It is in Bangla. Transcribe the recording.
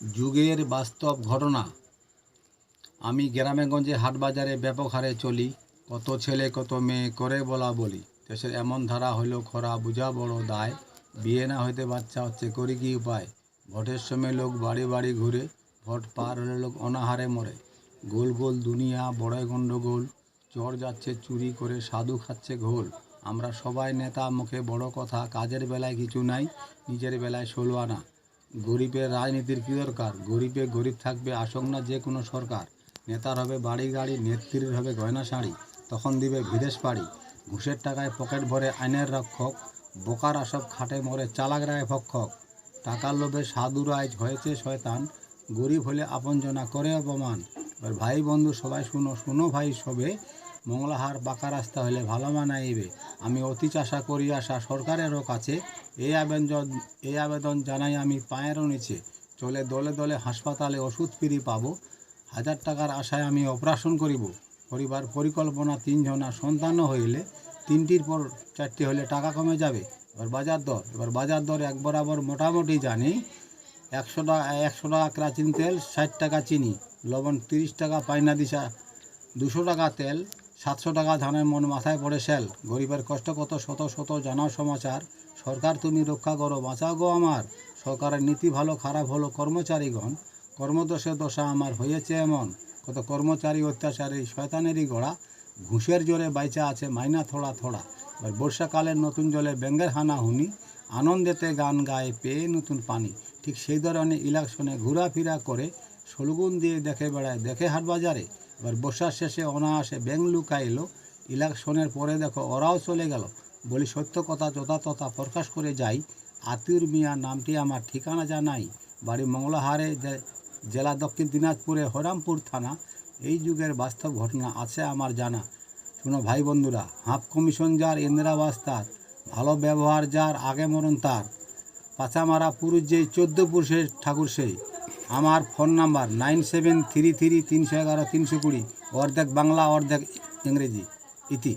যুগের বাস্তব ঘটনা। আমি গ্রামেগঞ্জে হাটবাজারে ব্যাপক হারে চলি। কত ছেলে কত মেয়ে করে বলা বলি। দেশের এমন ধারা হইল খরা বুঝা বড় দায়। বিয়ে না হইতে বাচ্চা হচ্ছে করি কি উপায়। ভোটের সময় লোক বাড়ি বাড়ি ঘুরে, ভোট পার হলে লোক অনাহারে মরে। গোল গোল দুনিয়া বড়ই গণ্ডগোল। চোর যাচ্ছে চুরি করে, সাধু খাচ্ছে ঘোল। আমরা সবাই নেতা, মুখে বড় কথা, কাজের বেলায় কিছু নাই, নিজের বেলায় 16 আনা। গরিবের রাজনীতির কী দরকার? গরিবে গরিব থাকবে, আসুক না যে কোনো সরকার। নেতার হবে বাড়ি গাড়ি, নেত্রীর হবে গয়না শাড়ি, তখন দিবে বিদেশ পাড়ি। ঘুষের টাকায় পকেট ভরে আইনের রক্ষক, বোকারা সব খাটে মরে চালাকরায় ভক্ষক। টাকার লোভে সাধুর আজ হয়েছে শয়তান, গরিব হলে আপনজনা করে অপমান। এবার ভাই বন্ধু সবাই শুনো, শুনো ভাই সবে, মঙ্গলাহার বাঁকা রাস্তা হলে ভালো মানাইবে। আমি অতি চাষা করি আসা সরকারেরও কাছে, এই আবেদন জানাই আমি পায়েরও নিচে। চলে দলে দলে হাসপাতালে ওষুধ ফ্রি পাবো, 1000 টাকার আশায় আমি অপারেশন করিব। পরিবার পরিকল্পনা 3 জনা সন্তানও হইলে 3টির পর 4টি হলে টাকা কমে যাবে। এবার বাজার দর এক বরাবর মোটামুটি জানি। 100 টাকা কেরাচিন তেল, 60 টাকা চিনি, লবণ 30 টাকা, পাইনা দিশা 200 টাকা তেল, 700 টাকা ধানের মন, মাথায় পড়ে সেল। গরিবের কষ্ট কত শত শত জানাও সমাচার, সরকার তুমি রক্ষা করো বাঁচাও গো আমার। সরকারের নীতি ভালো খারাপ হলো কর্মচারীগণ, কর্মদোষে দশা আমার হয়েছে এমন। কত কর্মচারী অত্যাচারী শয়তানেরই গড়া, ঘুষের জোরে বাইচা আছে মাইনা থোড়া থোড়া। এবার বর্ষাকালের নতুন জলে ব্যাঙ্গের হানাহুনি, আনন্দেতে গান গায়ে পেয়ে নতুন পানি। ঠিক সেই ধরনের ইলেকশনে ঘোরাফেরা করে, সলগুন দিয়ে দেখে বেড়ায় দেখে হাট বাজারে। এবার বর্ষার শেষে অনায়াসে ব্যাঙ লুকা এলো, ইলেকশনের পরে দেখো ওরাও চলে গেল। বলি সত্য কথা যথাতথা প্রকাশ করে যাই, আতিউর মিয়া নামটি আমার ঠিকানা জানাই। বাড়ি মঙ্গলাহারে, জেলা দক্ষিণ দিনাজপুরে, হরামপুর থানা। এই যুগের বাস্তব ঘটনা আছে আমার জানা। শুনো ভাই বন্ধুরা, হাফ কমিশন যার, ইন্দিরাবাস তার, ভালো ব্যবহার যার, আগে মরণ তার। পাচামারা পুরুষ যেই, 14 পুরুষের ঠাকুর সেই। আমার ফোন নাম্বার 9733 311 320, অর্ধেক বাংলা অর্ধেক ইংরেজি। ইতি।